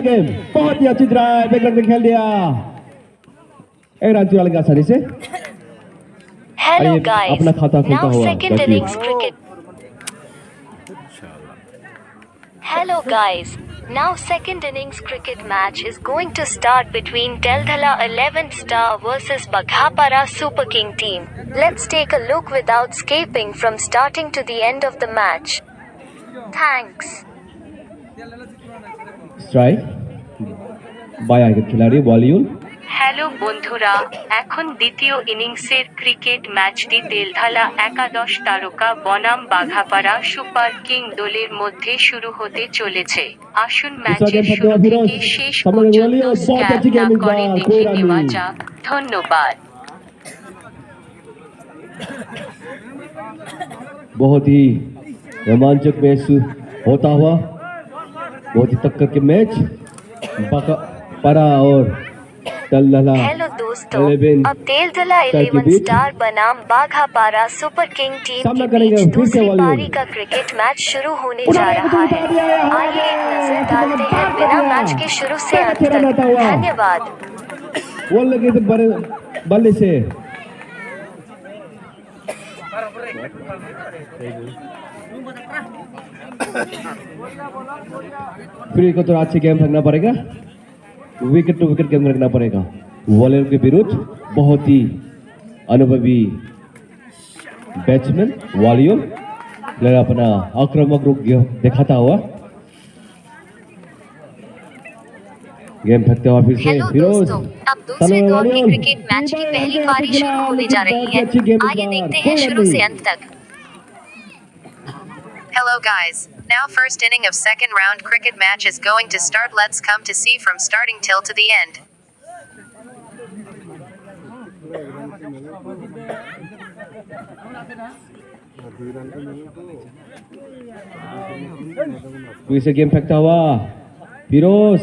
Game बहुत ही अच्छी drive एक रन में खेल दिया एक रन चुरा लेगा आसानी से Hello guys, अपना खाता खुलता now हुआ second innings cricket. Hello guys, now second innings cricket match is going to start between Teldhala 11 Star versus Baghapara Super King team. Let's take a look without skipping from starting to the end of the match. Thanks. Strike बाय आगे खिलाड़ी volume hello বন্ধুরা, এখন দ্বিতীয় ইনিংসের cricket ম্যাচটি তেলধালা একাদশ তারকা বনাম বাঘাপাড়া সুপার কিং দলের মধ্যে শুরু হতে চলেছে। আসুন ম্যাচের শুরু থেকে শেষ পর্যন্ত স্ক্যাপ না করে দেখে নেওয়া যাক। ধন্যবাদ। बहुत ही रोमांचक मैच होता हुआ बहुत ही टक्कर के मैच बाघापाड़ा और तेलधाला हेलो दोस्तों, अब तेलधाला 11 स्टार बनाम बाघापाड़ा सुपर किंग टीम के बीच दूसरी पारी का क्रिकेट मैच शुरू होने जा रहा है। आइए एक नजर डालते हैं बिना मैच के शुरू से अंत तक। धन्यवाद। वो लगे थे बल्ले से फिर को तो अच्छी गेम रखना पड़ेगा विकेट टू विकेट गेम रखना पड़ेगा वॉलियर के विरुद्ध बहुत ही अनुभवी बैट्समैन वॉलियर अपना आक्रामक रुख दिखाता हुआ गेम फेंकते हुआ फिर से फिरोज अब दूसरे दौर के क्रिकेट मैच की पहली पारी शुरू होने जा रही है। आइए देखते हैं शुरू से अंत तक। Hello guys, now first inning of second round cricket match is going to start. Let's come to see from starting till to the end. फिर से गेम फेंकता हुआ फिरोज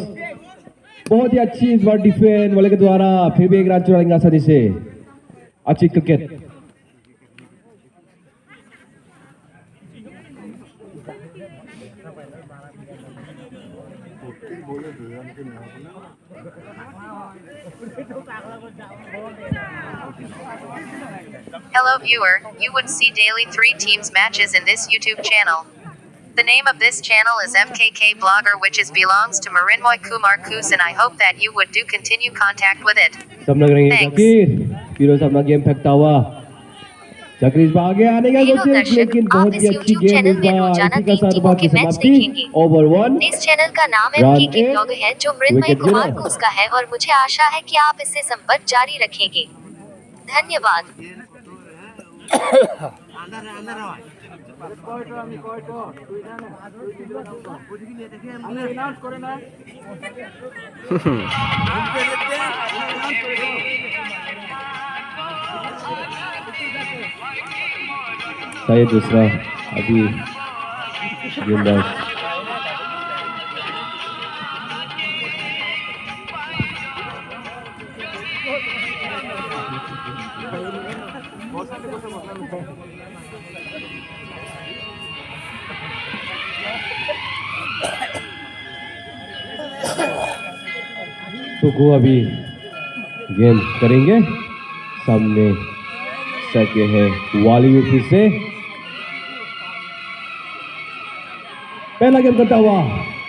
बहुत ही अच्छी इस बार डिफेंस वाले के द्वारा फिर भी एक रन चुरा लेंगे आसानी से अच्छी cricket Hello viewer, you would see daily 3 teams matches in this YouTube channel. The name of this channel is MKK Blogger, which is belongs to Marinmoy Kumar Kus, and I hope that you would do continue contact with it. Thanks. Firoz अपना game फेंकता हुआ जाकिर इस बार आगे आने का कोशिश लेकिन बहुत ही अच्छी गेम इस बार इसी का साथ बात की समाप्ति ओवर 1 इस चैनल का नाम MKK ब्लॉग है जो मृन्मय कुमार कुस का है और मुझे आशा है कि आप इससे संपर्क जारी रखेंगे। धन्यवाद। शायद दूसरा अभी गेंदबाज तो को अभी गेम करेंगे सामने सके है वाली फिर से पहला गेम करता हुआ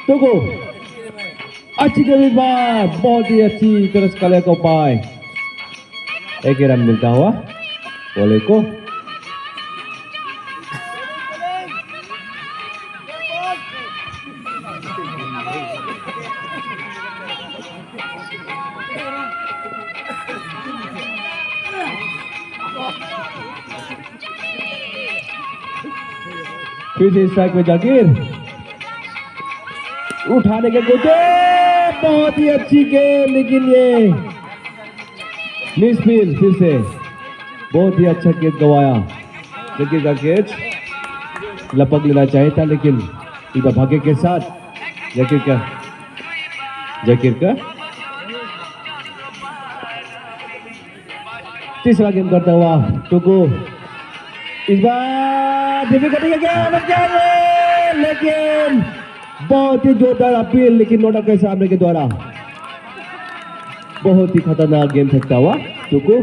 तो को अच्छी गेंदबाज बहुत ही अच्छी तरह कले को पाए एक रन मिलता हुआ बोले को फिर से स्ट्राइक में जाकिर उठाने के कोशिश बहुत ही अच्छी गेम लेकिन ये मिसफील्ड फिर से बहुत ही अच्छा कैच गवाया जाकिर का कैच लपक लेना चाहिए था लेकिन इस बार भाग्य के साथ जाकिर का तीसरा गेम करता हुआ टुकू इस बार डिफिकल्टी का गेम लेकिन बहुत ही जोरदार अपील, लेकिन नोटा के सामने के द्वारा बहुत ही खतरनाक गेम फेंकता हुआ टुकू।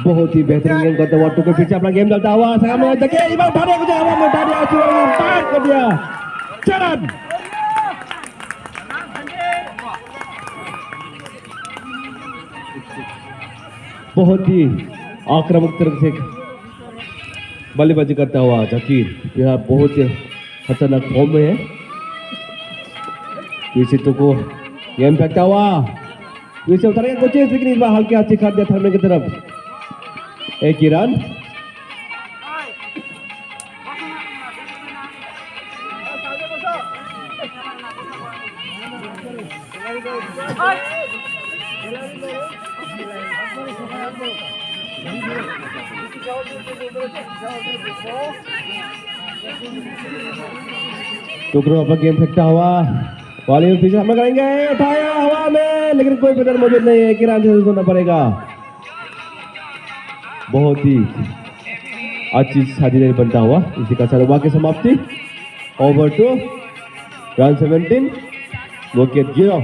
बहुत ही बेहतरीन गेम करता हुआ टुकू पीछे अपना गेम चलता हुआ सामने देखिए इस बार उठाने को हवा में उठा दिया, पार कर दिया चरण। बहुत ही आक्रामक तरह से बल्लेबाजी करता हुआ जाकिर यह बहुत ही खतरनाक फॉर्म में है। पीछे टुकू गेम फेंकता हुआ पीछे उतारेगा कोचिंग, लेकिन इस बार हल्के हाथ से खा दिया थर्मे की तरफ, एक ही रन। टुकड़ों अपना गेम फेंकता हुआ बॉलिंग पीछे हमला करेंगे, उठाया हवा में, लेकिन कोई बैटर मौजूद नहीं है, एक ही रन से सोचना पड़ेगा। बहुत ही अच्छी साझेदारी बनता हुआ इसी का साथ की समाप्ति। Over two run 17 wicket 0।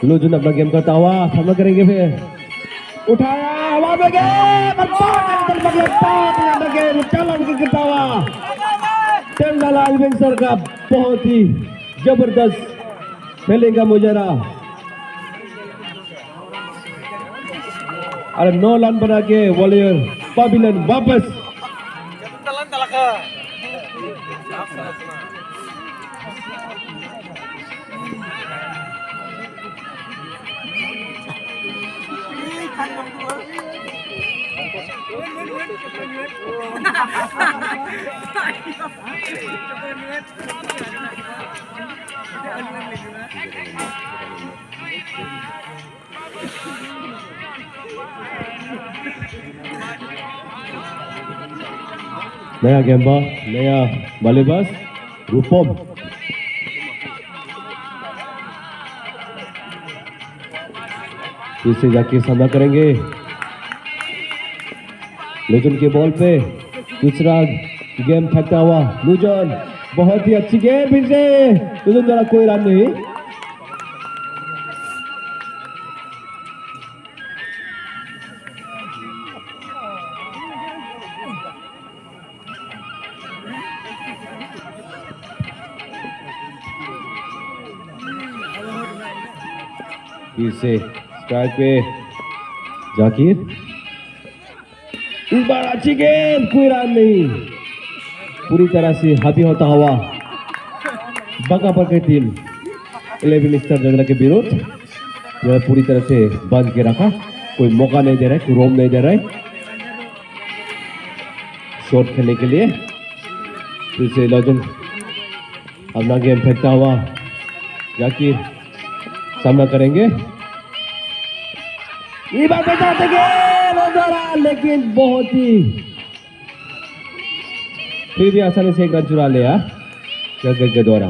लुजुन अपना गेम करता हुआ सामना करेंगे, फिर उठाया हवा में गिरता हुआ तेलधाला 11 सर का बहुत ही जबरदस्त फील्डिंग का मुजाहरा। अरे 9 रन बना के वॉलियर पवेलियन वापस। नया गेंदबाज, नया बल्लेबाज रूपम। इससे जाके सामना करेंगे लुजन के बॉल पे, दूसरा गेम फेंकता हुआ लुजन, बहुत ही अच्छी गेम, फिर से लुजन द्वारा कोई रन नहीं। फिर से स्ट्राइक पे जाकिर, इस बार अच्छी गेंद, कोई रन नहीं। पूरी तरह से हावी होता हुआ बगापर की टीम 11 स्टार जगला के विरुद्ध यह पूरी तरह से बांध के रखा, कोई मौका नहीं दे रहा है, कोई रोम नहीं दे रहा है शॉट खेलने के लिए। फिर से लॉजन अपना गेम फेंकता हुआ जाकिर सामना करेंगे, ये बात लेकिन बहुत ही फिर भी आसानी से एक रन चुरा लिया जाकिर के द्वारा।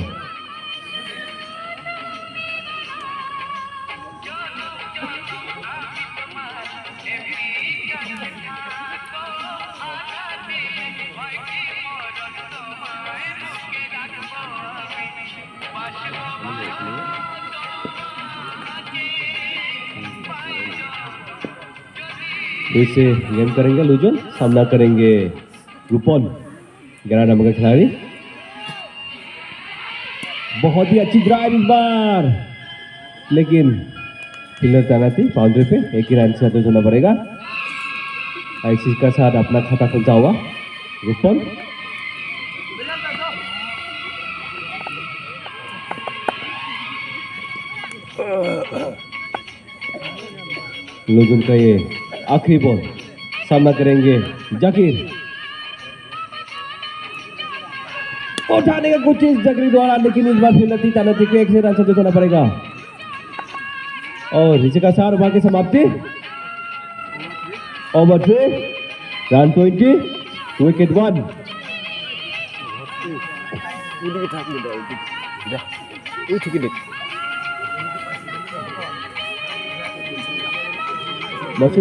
इसे गेम करेंगे लुजन, सामना करेंगे रूपन 11 नंबर का खिलाड़ी। बहुत ही अच्छी ड्राइव इस बार, लेकिन फील्डर तैनाती बाउंड्री पे, एक ही रन से हटो होना पड़ेगा। आईसी का साथ अपना खाता खुलता हुआ रूपन। लुजुन का ये आखिरी बॉल सामना करेंगे जाकिर। उठाने का कोशिश जाकिर द्वारा, लेकिन इस बार फिर तानती को 1 से रन से जिताना पड़ेगा। और नीचे का 4 ओवर की समाप्ति। Over 3 run 20 wicket 1।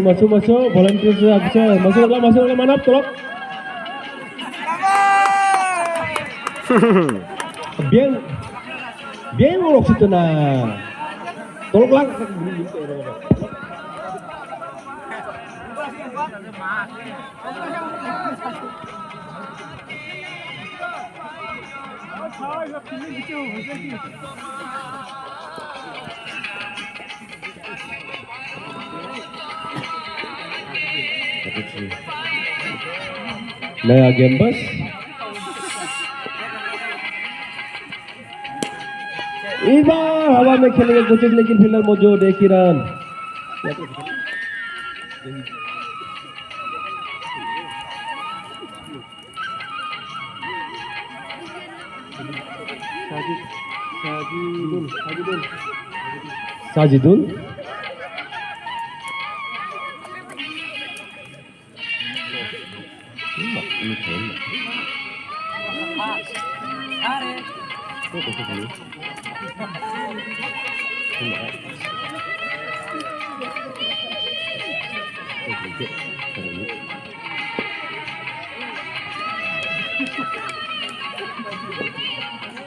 masuk volunteer bisa masuk mana tolong bien ngolok situ nah tolong lang नया गेम बस इस बार हवा में खेलने की कोशिश, लेकिन फील्डर मौजूद 1 ही रन। साजिदुल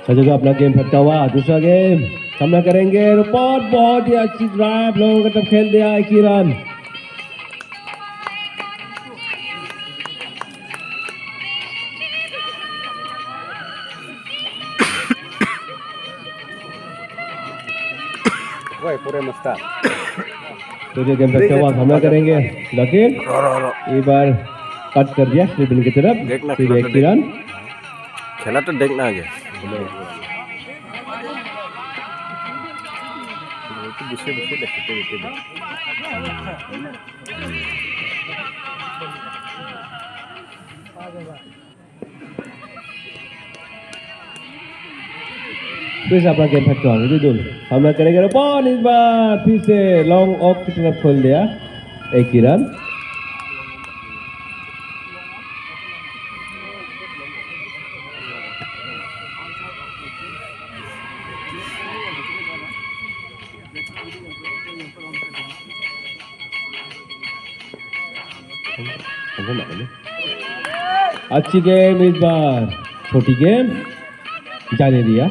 सजो अपना गेम फटता हुआ दूसरा गेम सामना करेंगे। रिपोर्ट बहुत ही अच्छी ड्राइव, लोगों का तब खेल दिया 1 ही रन। तो जो गेम फटता हुआ सामना करेंगे, लेकिन एक बार कट कर दिया स्ट्रिबिल की तरफ, फिर 1 ही रन। खेला तो देखना आगे फिर से अपना गेम फटता हुआ रिजुल सामना करेंगे। बॉल इस बार फिर से लॉन्ग ऑफ की तरफ खोल दिया 1 ही रन। अच्छी गेम इस बार, छोटी गेम जाने दिया।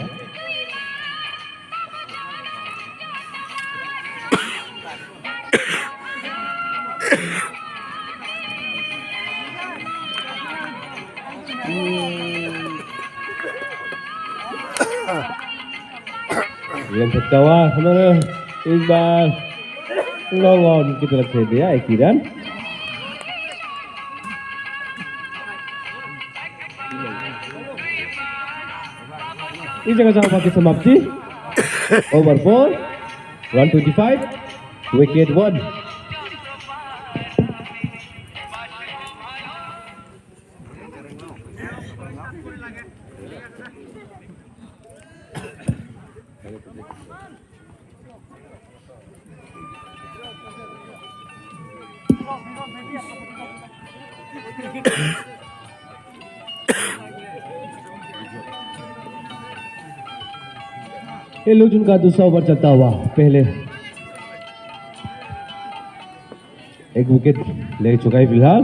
गेम फटता हुआ उन्होंने इस बार लॉन्ग ऑन की तरफ से दिया 1 ही रन। इस जगह से की समाप्ति। Over 4 run 25 wicket 1। ये लुजुन का दूसरा ओवर चलता हुआ, पहले 1 विकेट ले चुका है फिलहाल।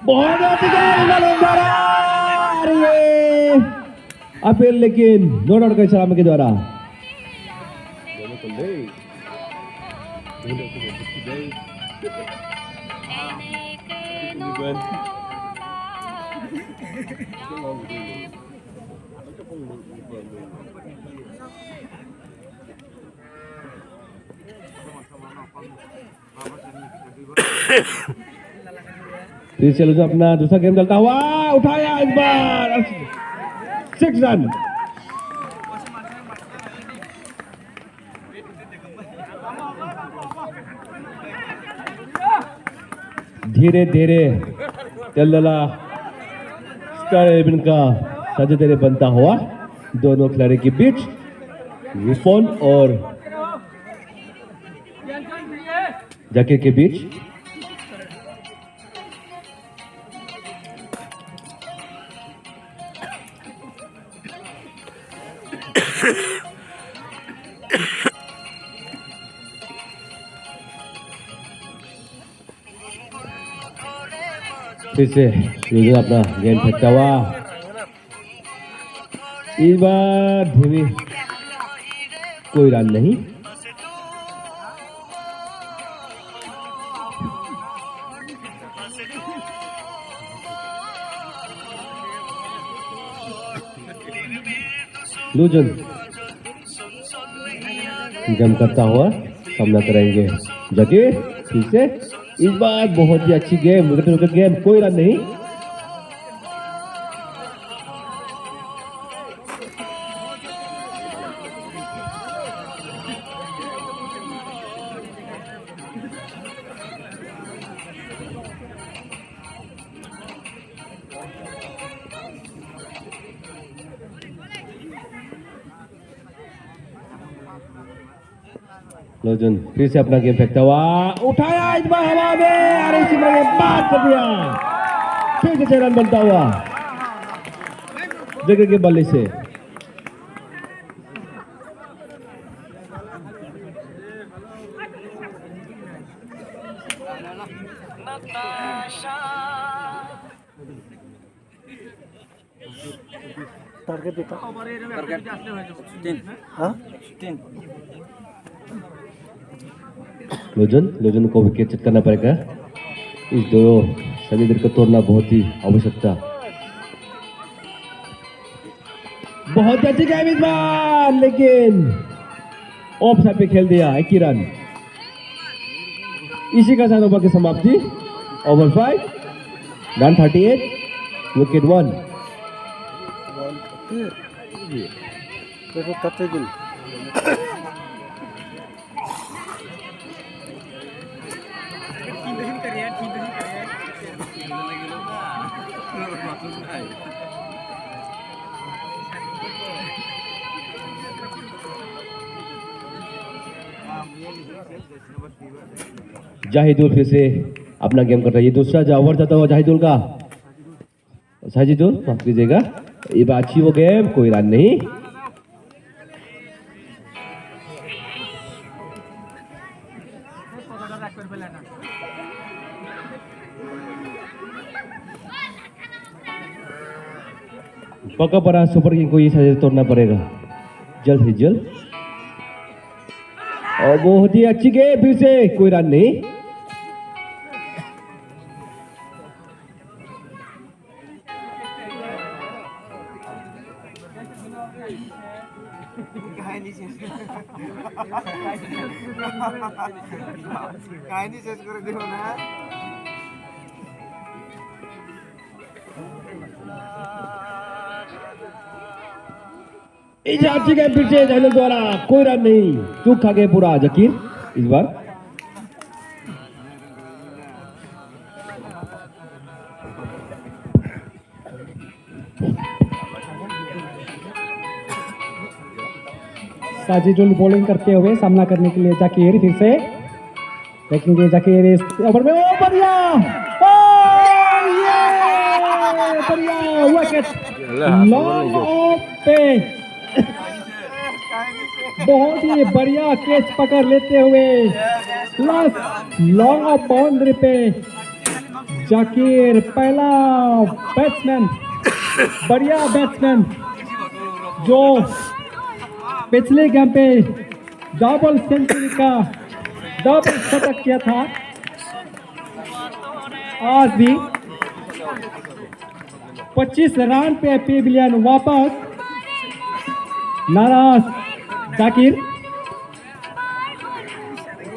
बहुत अपील, लेकिन नो आउट का इशारा के द्वारा। फिर से लुजुन अपना दूसरा गेम चलता हुआ, उठाया इस बार 6 रन। धीरे धीरे तेलदला स्टार 11 का साझे तेरे बनता हुआ दोनों खिलाड़ी के बीच रिफोन और जाकिर के बीच फिर से लुजन अपना गेंद फेंकता हुआ इस बार धीमी कोई रन नहीं। लुजन जम करता हुआ सामना करेंगे जाकिर। फिर से इस बार बहुत ही अच्छी गेम, विकेट गेम, कोई रन नहीं। लोजन फिर से अपना गेम फेंकता हुआ उठाया इस बार हवा में और इसी में बात कर दिया। फिर से रन बनता हुआ जगह के बल्ले से। लोजन को विकेट चित करना पड़ेगा। इस दो सदी को तोड़ना बहुत ही आवश्यकता। बहुत अच्छी गेम इस बार, लेकिन ऑफ साइड पे खेल दिया। 1 ही रन। इसी का साथ ओवर की समाप्ति। Over 5 run 38 wicket 1। जाहिदुल फिर से अपना गेम कर रहा है। ये दूसरा जो ओवर जाता हुआ जाहिदुल का। जाहिदुल माफ कीजिएगा, ये बात अच्छी वो गेम, कोई रन नहीं। पक्का पड़ा सुपर किंग को ये साझे तोड़ना पड़ेगा जल्द ही जल्द। और बहुत ही अच्छी गेम, फिर से कोई रन नहीं। अच्छी गेम फिर से जाहिदुल द्वारा, कोई रन नहीं। चूक खा गए पूरा जाकिर इस बार। साजिदुल बॉलिंग करते हुए सामना करने के लिए जाकिर। फिर से देखेंगे जाकिर इस ओवर में। ओ बढ़िया, बढ़िया विकेट लॉन्ग ऑफ पे। बहुत ही बढ़िया कैच पकड़ लेते हुए प्लस लॉन्ग ऑफ बाउंड्री पे जाकिर पहला बैट्समैन, बढ़िया बैट्समैन जो पिछले गेम पे डबल सेंचुरी का डबल शतक किया था, आज भी 25 रन पे पेविलियन वापस। नाराज जाकिर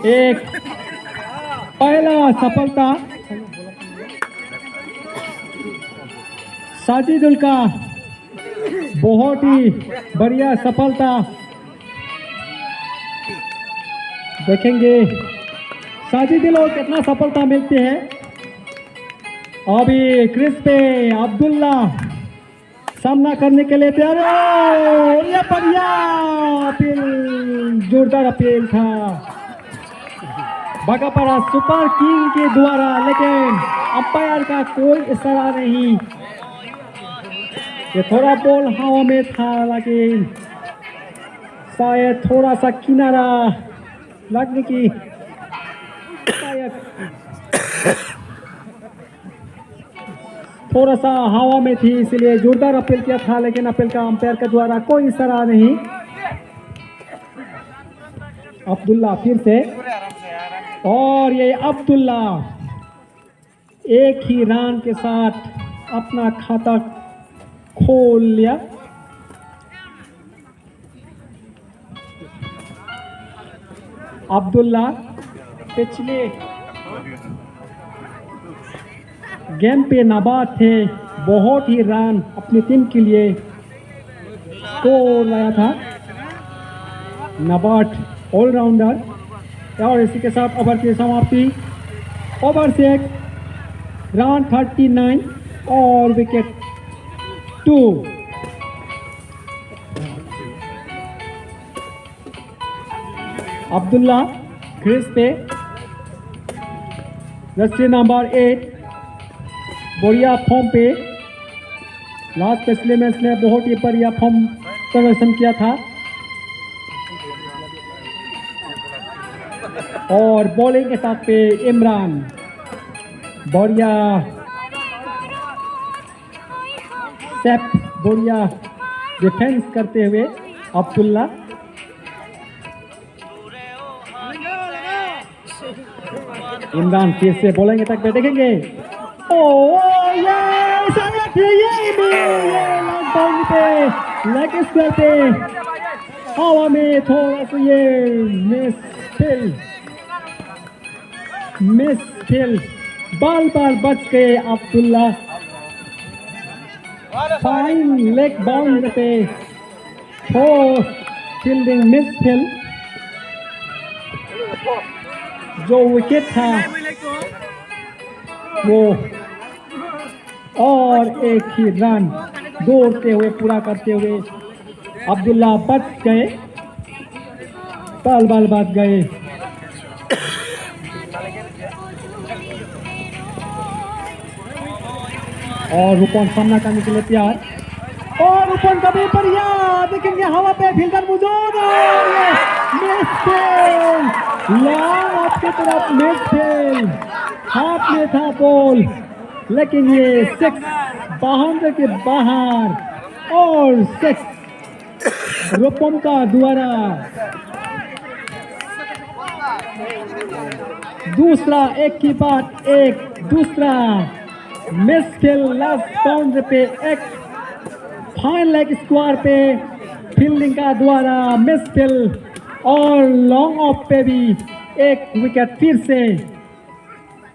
एक पहला सफलता साजिदुल का, बहुत ही बढ़िया सफलता। देखेंगे साजिदुल को कितना सफलता मिलती है। अभी क्रिस पे अब्दुल्ला सामना करने के लिए तैयार है। ये बढ़िया अपील, जोरदार अपील था बाघापारा सुपर किंग के द्वारा, लेकिन अंपायर का कोई इशारा नहीं। ये थोड़ा बॉल हवा में था, लेकिन शायद थोड़ा सा किनारा लगने की शायद थोड़ा सा हवा में थी, इसलिए जोरदार अपील किया था, लेकिन अपील का अंपायर के द्वारा कोई इशारा नहीं। अब्दुल्ला फिर से, और ये अब्दुल्ला एक ही रन के साथ अपना खाता खोल लिया। अब्दुल्ला पिछले गेम पे नाबाद थे, बहुत ही रन अपनी टीम के लिए स्कोर लाया था। नाबाद ऑलराउंडर, और इसी के साथ ओवर की समाप्ति। ओवर से रन 39 और विकेट 2। अब्दुल्ला क्रीज पे, जर्सी नंबर 8 बढ़िया फॉर्म पे। लास्ट पिछले मैच में बहुत ही बढ़िया फॉर्म प्रदर्शन किया था। और बॉलिंग अटैक पे इमरान, बढ़िया सेप, बढ़िया डिफेंस करते हुए अब्दुल्ला। इमरान फिर से बॉलिंग अटैक पे देखेंगे। ये लॉन्ग बाउंड्री पे, लेग स्क्वायर पे, हवा में थोड़ा सा ये मिस खेल, बाल बच गए अब्दुल्ला। फाइन लेग बाउंड्री पे, फील्डिंग मिस खेल, जो विकेट था वो, और एक ही रन दौड़ते हुए पूरा करते हुए अब्दुल्ला बच गए, बाल बच गए। और रूपन सामना करने के लिए तैयार, और रूपन का भी बढ़िया, देखेंगे हवा पे फील्डर मौजूद, और ये मिस खेल, लॉन्ग ऑफ की तरफ मिस खेल, हाथ में था बॉल, लेकिन ये 6 बाउंड्री के बाहर, और 6 रूपन का द्वारा दूसरा, एक की बात एक दूसरा मिस खेल, लास्ट बाउंड्री पे एक फाइन लेग स्क्वायर पे फील्डिंग का द्वारा मिस खेल, और लॉन्ग ऑफ पे भी एक विकेट फिर से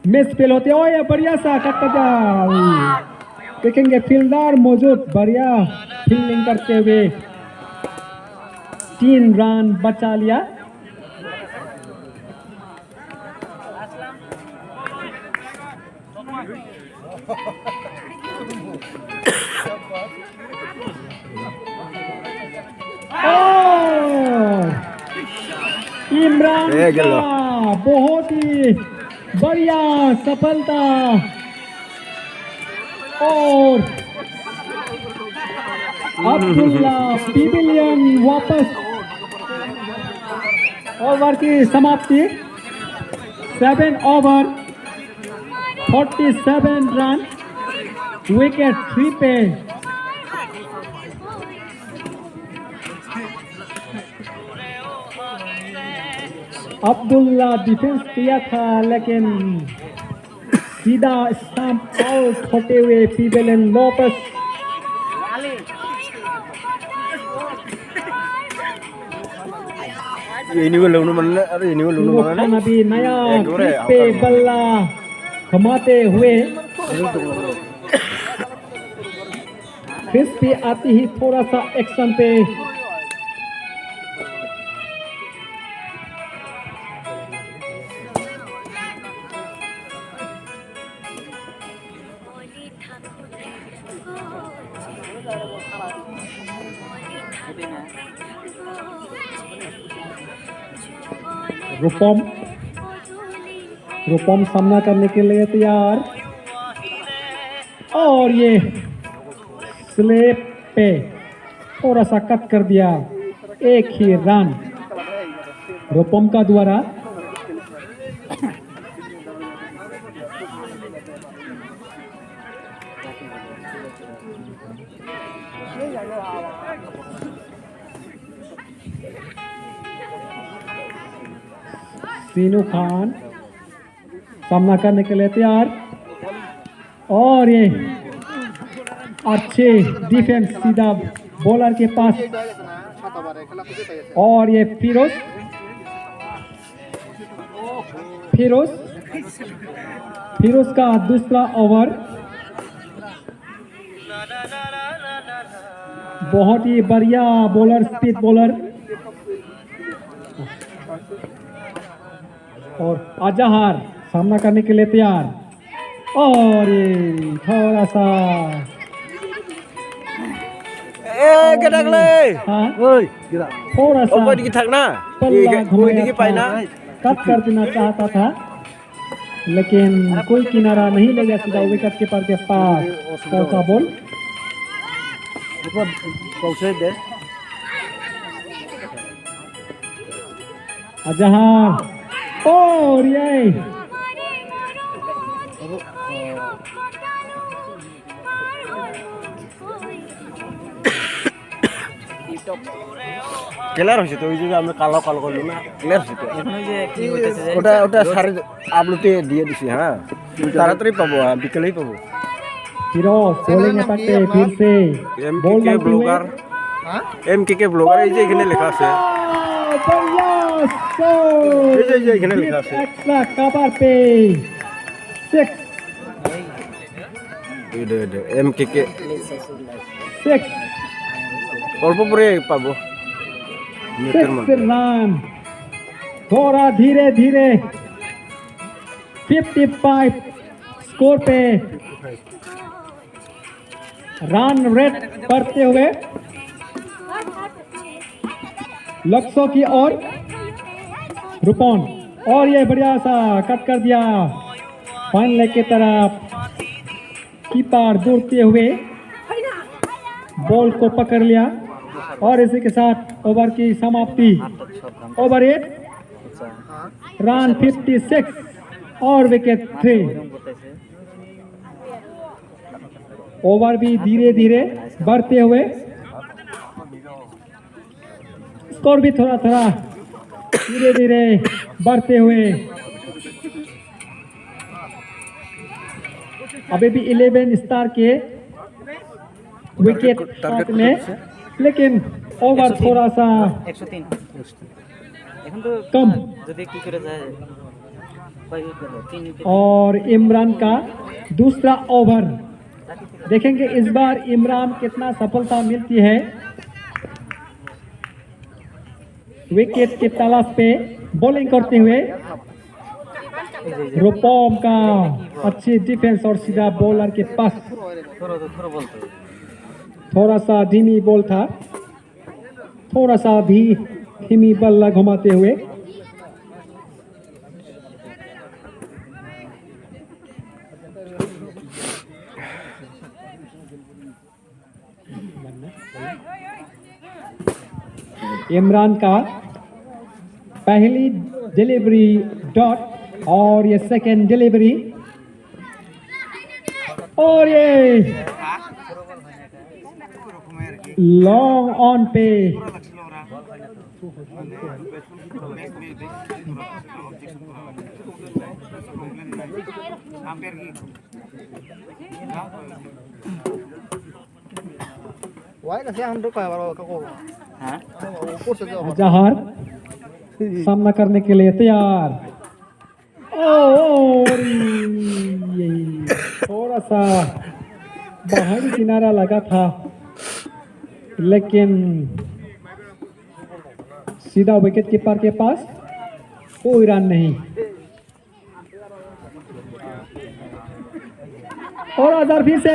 मिस खेल होते। और ये बढ़िया सा कटका, देखेंगे फील्डर मौजूद, बढ़िया फील्डिंग करते हुए 3 रन बचा लिया। इमरान का बहुत ही बढ़िया सफलता, और अब्दुल्ला पिविलियन वापस। ओवर की समाप्ति, 7 ओवर 47 रन, विकेट 3 पे। अब्दुल्ला डिफेंस किया था, लेकिन सीधा स्टंप आउट होते हुए पिविलियन वापस। ini gue lalu mana, ini gue lalu mana nih? अभी नया क्रीज पे बल्ला घुमाते हुए क्रीज पे आते ही थोड़ा सा एक्शन पे रूपम सामना करने के लिए तैयार और ये स्लेप पे थोड़ा सा कट कर दिया, एक ही रन रूपम का द्वारा। सीनू खान सामना करने के लिए तैयार और ये अच्छे डिफेंस सीधा बॉलर के पास और ये फिरोज का दूसरा ओवर। बहुत ही बढ़िया बॉलर, स्पीड बॉलर। और अजहर सामना करने के लिए तैयार और ये थोड़ा सा थोड़ा सा कट कर देना चाहता था, लेकिन कोई किनारा नहीं ले गया, सीधा विकेट कीपर के पास पहुंचा बॉल। अजहर और ये ক্লিয়ার হয়েছে তো, ওই যে আমরা কালো কালো করলো না, ক্লিয়ার হয়েছে তো। ওটা ওটা সারে আপলোডে দিয়ে দিছি। হ্যাঁ তাড়াতাড়ি পাবো, বিকেলেই পাবো। फिरोज बॉलिंग अटैक पे फिर से এমকেকে ব্লগার, এমকেকে ব্লগার, এই যে এখানে লেখা আছে, এই যে এখানে লেখা আছে एक्स्ट्रा कवर पे 6 এমকেকে 6 অল্প পরে পাবো। 6 रन, थोड़ा धीरे धीरे 55 स्कोर पे रन रेट करते हुए लक्ष्यों की ओर रूपम और ये बढ़िया सा कट कर दिया फाइन लेग की तरफ। कीपर दौड़ते हुए बॉल को पकड़ लिया और इसी के साथ ओवर की समाप्ति। ओवर 8 रन 56 और विकेट 3। ओवर भी धीरे धीरे बढ़ते हुए, स्कोर भी थोड़ा थोड़ा धीरे धीरे बढ़ते हुए। अभी भी 11 स्टार के विकेट हाथ में, लेकिन ओवर थोड़ा सा 103 कम। और इमरान का दूसरा ओवर, देखेंगे इस बार इमरान कितना सफलता मिलती है। विकेट की तलाश पे बॉलिंग करते हुए रूपम का अच्छी डिफेंस और सीधा बॉलर के पास थोड़ा सा धीमी बॉल था, थोड़ा सा धीमी बल्ला घुमाते हुए। इमरान का पहली डिलीवरी डॉट और ये सेकंड डिलीवरी और ये लॉन्ग ऑन पे जहार सामना करने के लिए तैयार और थोड़ा सा बाहरी किनारा लगा था, लेकिन सीधा विकेट कीपर के पास, कोई रन नहीं। और अजहर फिर से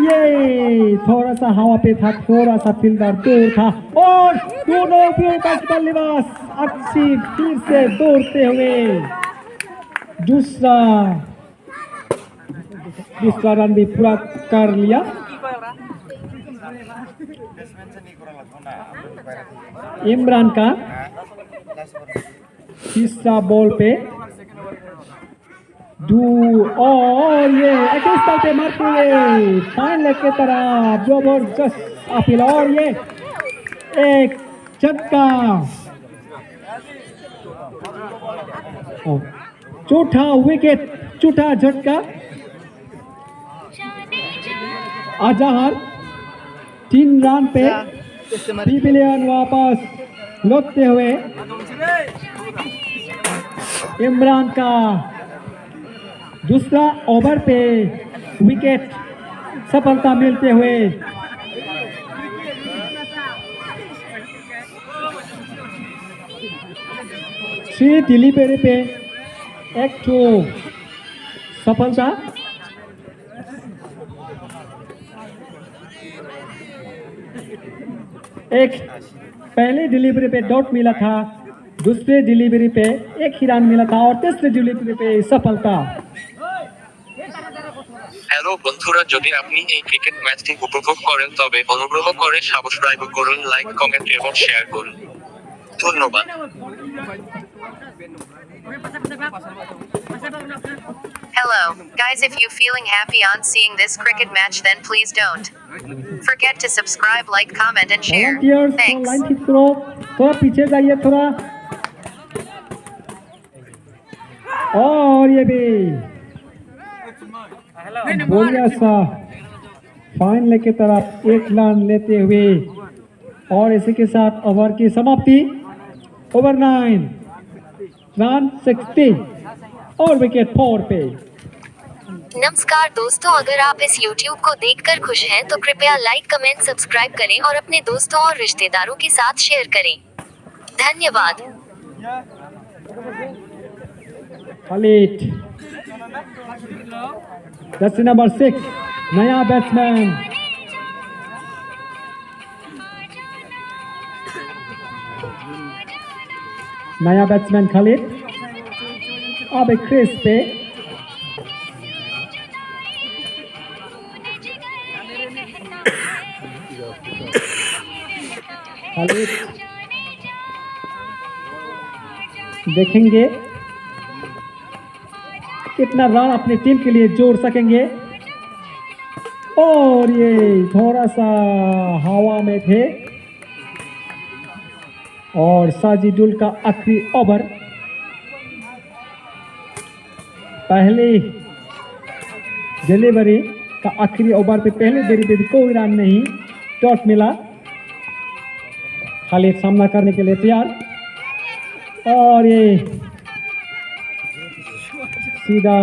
ये थोड़ा सा हवा पे था, थोड़ा सा फील्डर दूर था और दोनों बल्लेबाज अच्छी फिर से दौड़ते हुए दूसरा रन भी पूरा कर लिया। इमरान का तीसरा बॉल पे और ये 21 बॉल पे मारते हुए फाइन लेग की तरफ जबरदस्त अपील और ये एक झटका, चौथा विकेट, चौथा झटका। अजहर 3 रन पे पिविलियन वापस लौटते हुए। इमरान का दूसरा ओवर पे विकेट सफलता मिलते हुए। श्री डिलीवरी पे एक तो सफलता। एक पहले डिलीवरी पे डॉट मिला था, दूसरे डिलीवरी पे एक ही रन मिला था और तीसरे डिलीवरी पे सफलता। হ্যালো বন্ধুরা, যদি আপনি এই ক্রিকেট ম্যাচটি উপভোগ করেন তবে অনুগ্রহ করে সাবস্ক্রাইব করুন, লাইক, কমেন্ট এবং শেয়ার করুন। ধন্যবাদ। Hello, guys, if you feeling happy on seeing this cricket match then please don't forget to subscribe, like, comment and share. Volunteers, Thanks. Line ठीक करो, थोड़ा पीछे जाइए थोड़ा। और ये भी बढ़िया सा फाइन लेग की तरफ एक रन लेते हुए और इसी के साथ ओवर की समाप्ति। ओवर 9 रन 60 और विकेट 4 पे। नमस्कार दोस्तों, अगर आप इस YouTube को देखकर खुश हैं तो कृपया लाइक, कमेंट, सब्सक्राइब करें और अपने दोस्तों और रिश्तेदारों के साथ शेयर करें। धन्यवाद। खालिद, जर्सी नंबर 6, नया बैट्समैन। नया बैट्समैन खालिद अब एक क्रीज पे खालिद देखेंगे कितना रन अपनी टीम के लिए जोड़ सकेंगे। और ये थोड़ा सा हवा में थे और साजिदुल का आखिरी ओवर। पहले डिलीवरी का आखिरी ओवर पे पहले डिलीवरी कोई रन नहीं, डॉट मिला। खालिद सामना करने के लिए तैयार और ये सीधा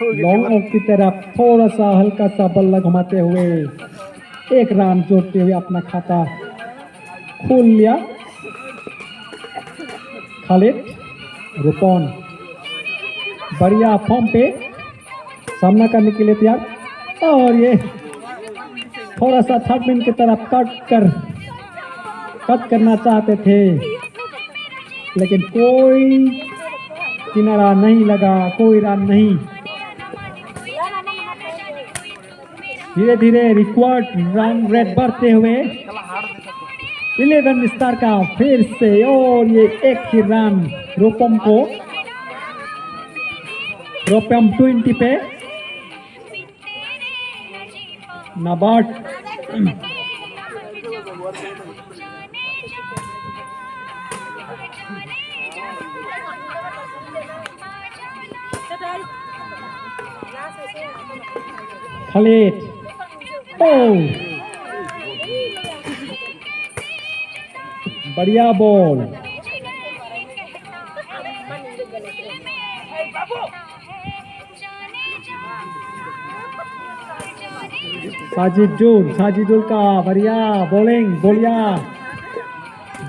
लॉन्ग ऑफ की तरफ थोड़ा सा हल्का सा बल्ला घुमाते हुए एक रन जोड़ते हुए अपना खाता खोल लिया। खालिद रुपन बढ़िया फॉर्म पे सामना करने के लिए तैयार और ये थोड़ा सा थर्ड मैन की तरफ कट करना चाहते थे लेकिन कोई किनारा नहीं लगा, कोई रन नहीं। धीरे धीरे रिक्वायर्ड रन रेट बढ़ते हुए 11 स्टार का फिर से और ये एक ही रन रूपम को, रूपम 20 पे नाबाद। खालिद बढ़िया बॉल, साजिदुल का बढ़िया बॉलिंग, बढ़िया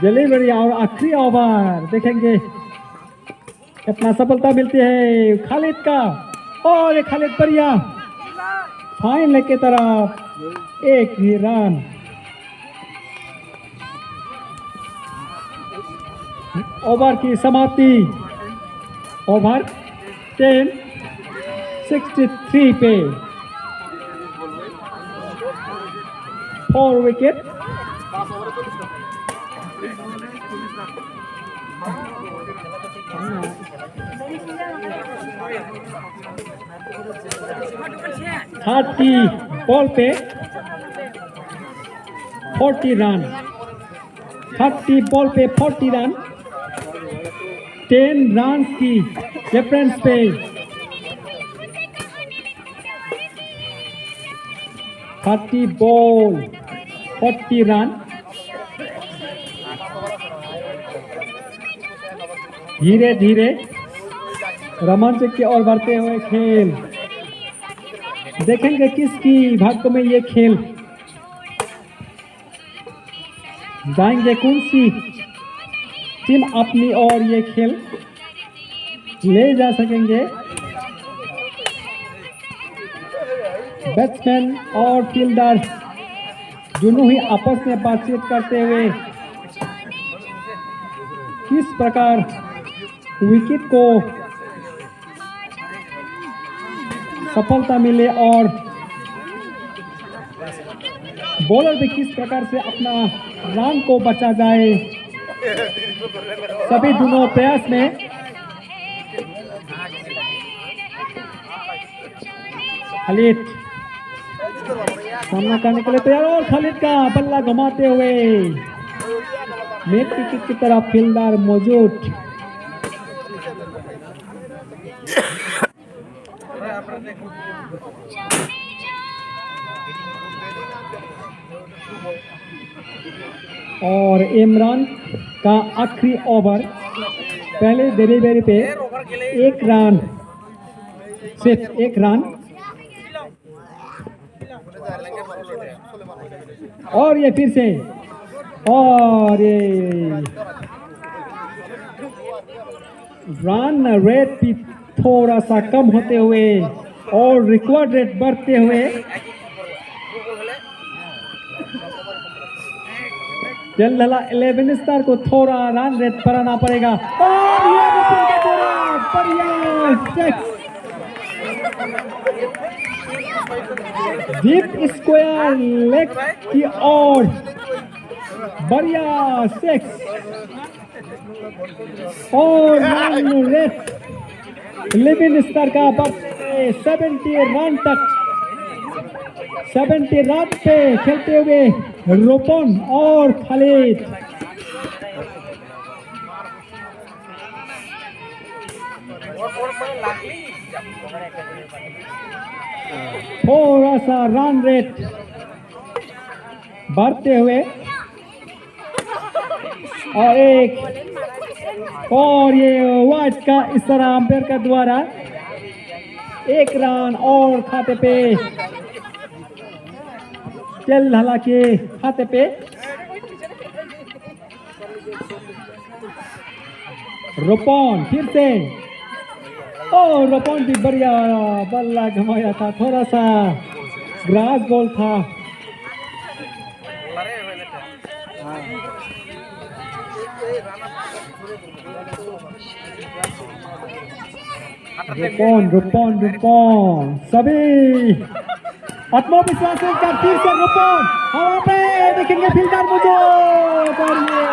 डिलीवरी और आखिरी ओवर देखेंगे कितना सफलता मिलती है खालिद का। और ये खालिद बढ़िया फाइन लेग की तरफ एक ही रन। ओवर की समाप्ति ओवर 10-63 पे 4 विकेट। थर्टी बॉल पे 40 रन। 30 बॉल पे 40 रन। 10 रन की डिफरेंस पे 30 बॉल 40 रन। धीरे धीरे रोमांचक की ओर बढ़ते हुए खेल। देखेंगे किसकी भाग्य में ये खेल जाएंगे, कौन सी टीम अपनी ओर ये खेल ले जा सकेंगे। बैट्समैन और फील्डर दोनों ही आपस में बातचीत करते हुए किस प्रकार विकेट को सफलता मिले और बॉलर भी किस प्रकार से अपना रन को बचा जाए, सभी दोनों प्रयास में। खालिद सामना करने के लिए तैयार और खालिद का बल्ला घुमाते हुए नेट विकेट की तरफ फील्डर मौजूद। और इमरान का आखिरी ओवर पहले डिलीवरी पे 1 रन, सिर्फ 1 रन। और ये फिर से और ये रन रेट भी थोड़ा सा कम होते हुए और रिकॉर्ड रेट बढ़ते हुए जलधला 11 स्टार को थोड़ा रन रेट बढ़ाना पड़ेगा। और ये बढ़िया सिक्स, डीप स्क्वायर लेग की ओर बढ़िया सिक्स और रन रेट 11 स्टार का बढ़ते 70 रन तक। 70 रन पे खेलते हुए रोपन और खालिद। थोड़ा सा रन रेट बढ़ते हुए और और ये वाइट का इस तरह अंपायर का द्वारा 1 रन और खाते पे जलधला के खाते पे रोपन फिर से। और रोपन भी बढ़िया बल्ला घुमाया था, थोड़ा सा ग्रास बॉल था। रोपन सभी आत्मविश्वास का फिर से रोपन हवा पे देखेंगे फील्डर मौजूद और ये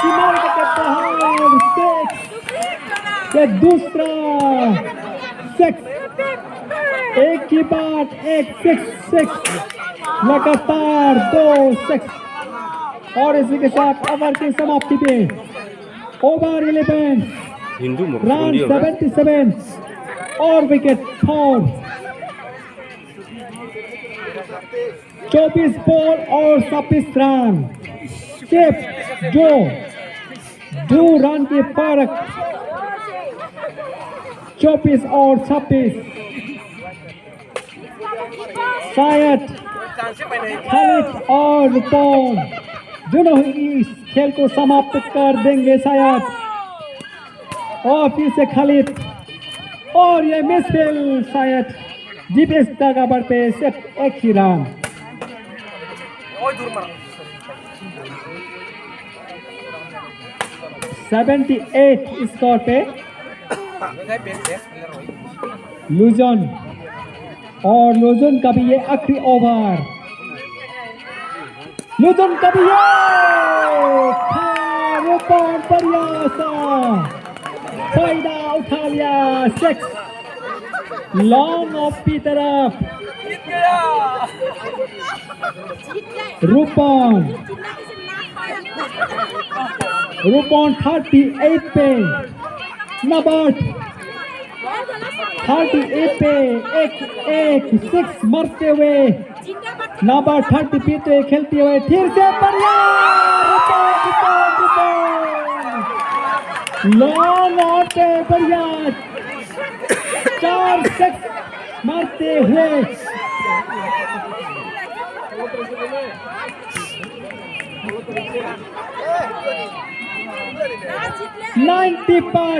सीमार के बाहर से दूसरा सिक्स। एक की बात एक सिक्स लगातार 2 सिक्स और इसी के साथ ओवर की समाप्ति पे ओवर 11 रन 77 और विकेट 4। 24 बॉल और 26 रन, सिर्फ 2 रन के फर्क। 24 और 26 शायद खालिद और रुपन दोनों ही इस खेल को समाप्त कर देंगे शायद। और फिर से खालिद और ये मिसफील्ड शायद डीपीएस टागाबर पे सिर्फ एक ही रन। 78 स्कोर पे लुजन, और लुजन का भी ये आखिरी ओवर। लुजन का भी ये रूपन बढ़िया सा फायदा उठा लिया। 6 लॉन्ग ऑफ की तरफ रूपन 38 पे नंबर 38 पे एक 6 मारते हुए नंबर 30 पे खेलते हुए फिर से बढ़िया लॉन्ग ऑन पे बढ़िया 4 6 मारते हुए 90 पर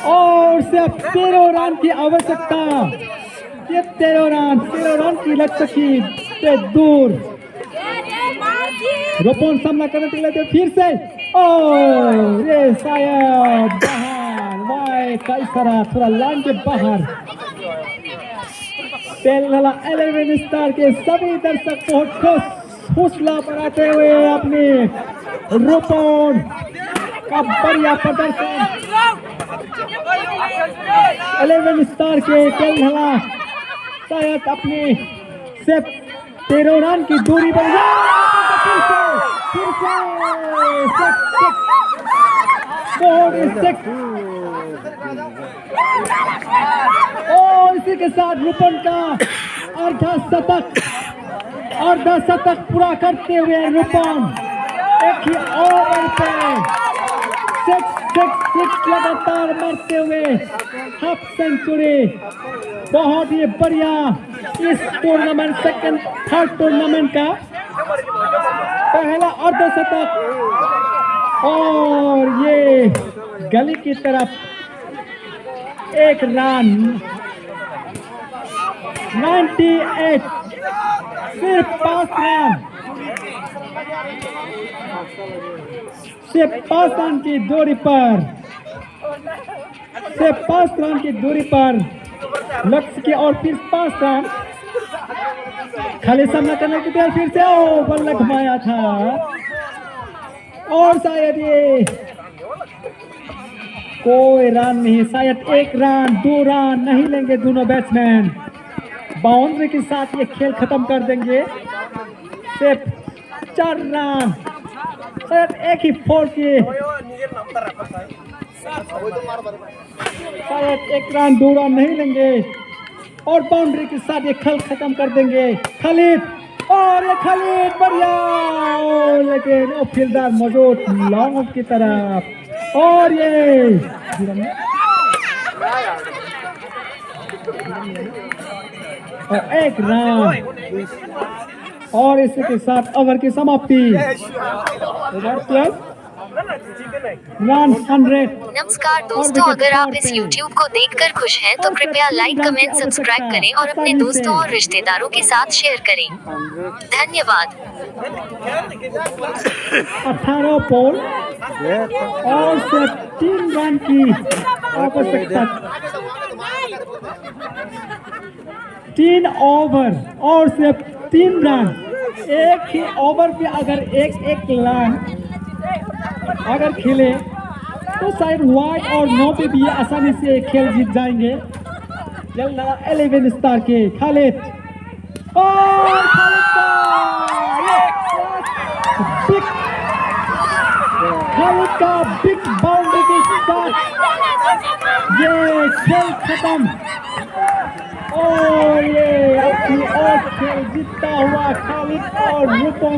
और सिर्फ 13 रन की आवश्यकता। ये 13 रन की लक्ष्य से दूर। रोपन सामना करने के लिए फिर से और ये शायद बाहर वाई का इशारा थोड़ा लाइन के बाहर। तेलंगाना 11 स्टार के सभी दर्शक बहुत खुश हौसला बढ़ाते हुए अपने रोपन का बढ़िया प्रदर्शन। 11 स्टार के तेलंगाना शायद अपने सिर्फ 13 रन की दूरी पर और इसी के साथ रूपन का अर्धा शतक पूरा करते हुए रूपन एक ही ओवर पे 6 लगातार मारते हुए हाफ सेंचुरी। बहुत ही बढ़िया इस टूर्नामेंट सेकंड थर्ड टूर्नामेंट का पहला अर्धशतक। और ये गली की तरफ एक रन 98 सिर्फ 5 रन की दूरी पर सिर्फ 5 रन की दूरी पर लक्ष्य की और फिर 5 रन खाली सामना करने की देर फिर से बल्ला घुमाया था और शायद ये कोई रन नहीं, शायद 1 रन 2 रन नहीं लेंगे दोनों बैट्समैन। बाउंड्री के साथ ये खेल खत्म कर देंगे। सिर्फ 4 रन शायद एक ही फोर की शायद 1 रन 2 रन नहीं लेंगे और बाउंड्री के साथ ये खेल खत्म कर देंगे। खालिद और ये खालिद बढ़िया लेकिन वो फील्डर मौजूद लॉन्ग ऑफ की तरफ और ये और 1 रन और इसी के साथ ओवर की समाप्ति। रन 100। नमस्कार दोस्तों, अगर आप इस YouTube को देखकर खुश हैं तो कृपया लाइक कमेंट सब्सक्राइब करें और अपने दोस्तों और रिश्तेदारों के साथ शेयर करें। धन्यवाद। 18 बॉल और सिर्फ 3 रन की आवश्यकता। 3 ओवर और सिर्फ 3 रन। एक ही ओवर पे अगर एक रन अगर खेले तो शायद वाइड और नो पे भी आसानी से खेल जीत जाएंगे। 11 स्टार के खालिद और खालिद का बिग बाउंड्री के साथ ये खेल खत्म और ये अपनी और खेल जीतता हुआ खालिद और रूपन